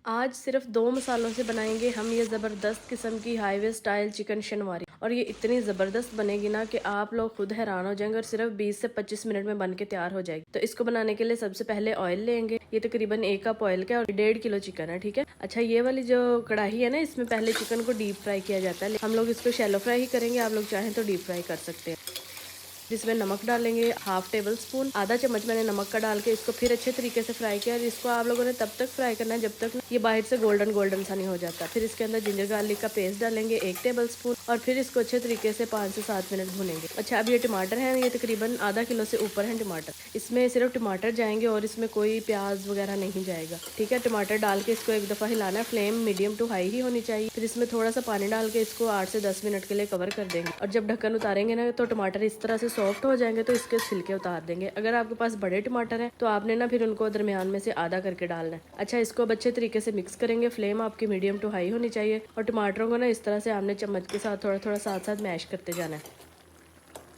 आज सिर्फ 2 मसालों से बनाएंगे हम ये ज़बरदस्त किस्म की हाईवे स्टाइल चिकन शनवारी। और ये इतनी ज़बरदस्त बनेगी ना कि आप लोग खुद हैरान हो जाएंगे और सिर्फ 20 से 25 मिनट में बन के तैयार हो जाएगी। तो इसको बनाने के लिए सबसे पहले ऑयल लेंगे। ये तकरीबन 1 कप ऑयल का और 1.5 किलो चिकन है, ठीक है। अच्छा, ये वाली जो कढ़ाई है ना, इसमें पहले चिकन को डीप फ्राई किया जाता है। हम लोग इसको शैलो फ्राई ही करेंगे, आप लोग चाहें तो डीप फ्राई कर सकते हैं। जिसमें नमक डालेंगे हाफ टेबल स्पून, आधा चम्मच मैंने नमक का डाल के इसको फिर अच्छे तरीके से फ्राई किया। और इसको आप लोगों ने तब तक फ्राई करना है जब तक ये बाहर से गोल्डन गोल्डन सा नहीं हो जाता। फिर इसके अंदर जिंजर गार्लिक का पेस्ट डालेंगे 1 टेबल स्पून और फिर इसको अच्छे तरीके से 5 से 7 मिनट भुनेंगे। अच्छा, अब ये टमाटर है, ये तकरीबन आधा किलो से ऊपर है टमाटर। इसमें सिर्फ टमाटर जाएंगे और इसमें कोई प्याज वगैरह नहीं जाएगा, ठीक है। टमाटर डाल के इसको एक दफ़ा हिलाना है, फ्लेम मीडियम टू हाई ही होनी चाहिए। फिर इसमें थोड़ा सा पानी डाल के इसको 8 से 10 मिनट के लिए कवर कर देंगे। और जब ढक्कन उतारेंगे ना तो टमाटर इस तरह से सॉफ्ट हो जाएंगे तो इसके छिलके उतार देंगे। अगर आपके पास बड़े टमाटर हैं तो आपने ना फिर उनको दरमियान में से आधा करके डालना है। अच्छा, इसको अब अच्छे तरीके से मिक्स करेंगे। फ्लेम आपकी मीडियम टू हाई होनी चाहिए और टमाटरों को ना इस तरह से आपने चम्मच के साथ थोड़ा थोड़ा साथ साथ मैश करते जाना है।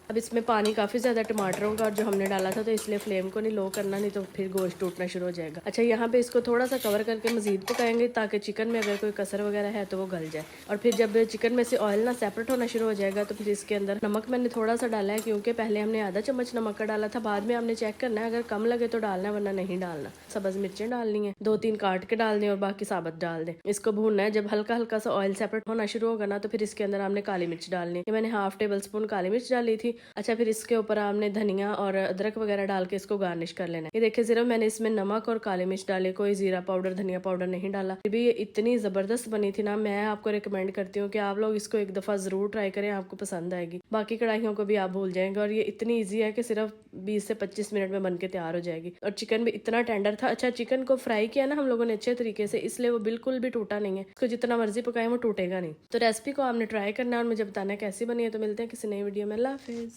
अब इसमें पानी काफ़ी ज़्यादा टमाटरों का जो हमने डाला था, तो इसलिए फ्लेम को नहीं लो करना, नहीं तो फिर गोश्त टूटना शुरू हो जाएगा। अच्छा, यहाँ पे इसको थोड़ा सा कवर करके मजीद पकाएंगे ताकि चिकन में अगर कोई कसर वगैरह है तो वो गल जाए। और फिर जब चिकन में से ऑयल ना सेपरेट होना शुरू हो जाएगा तो फिर इसके अंदर नमक मैंने थोड़ा सा डाला है, क्योंकि पहले हमने आधा चम्मच नमक का डाला था। बाद में हमने चेक करना है, अगर कम लगे तो डालना है वरना नहीं डालना। सब्ज मिर्चें डालनी है, 2-3 काट के डाल दें और बाकी साबुत डाल दें। इसको भूनना है। जब हल्का हल्का सा ऑयल सेपरेट होना शुरू होगा ना तो फिर इसके अंदर हमने काली मिर्च डालनी है। मैंने हाफ टेबल स्पून काली मिर्च डाली थी। अच्छा, फिर इसके ऊपर आपने धनिया और अदरक वगैरह डाल के इसको गार्निश कर लेना है। ये देखिए, सिर्फ मैंने इसमें नमक और काली मिर्च डाले, कोई जीरा पाउडर धनिया पाउडर नहीं डाला। फिर भी ये इतनी जबरदस्त बनी थी ना, मैं आपको रिकमेंड करती हूँ कि आप लोग इसको एक दफा जरूर ट्राई करें, आपको पसंद आएगी। बाकी कढ़ाइयों को भी आप भूल जाएंगे। और ये इतनी ईजी है कि सिर्फ 20 से 25 मिनट में बन के तैयार हो जाएगी। और चिकन भी इतना टेंडर था। अच्छा, चिकन को फ्राई किया ना हम लोगों ने अच्छे तरीके से, इसलिए वो बिल्कुल भी टूटा नहीं है। इसको जितना मर्जी पकाएं वो टूटेगा नहीं। तो रेसिपी को आपने ट्राई करना है और मुझे बताना है कैसी बनी है। तो मिलते हैं किसी नई वीडियो में। अल्लाह हाफिज।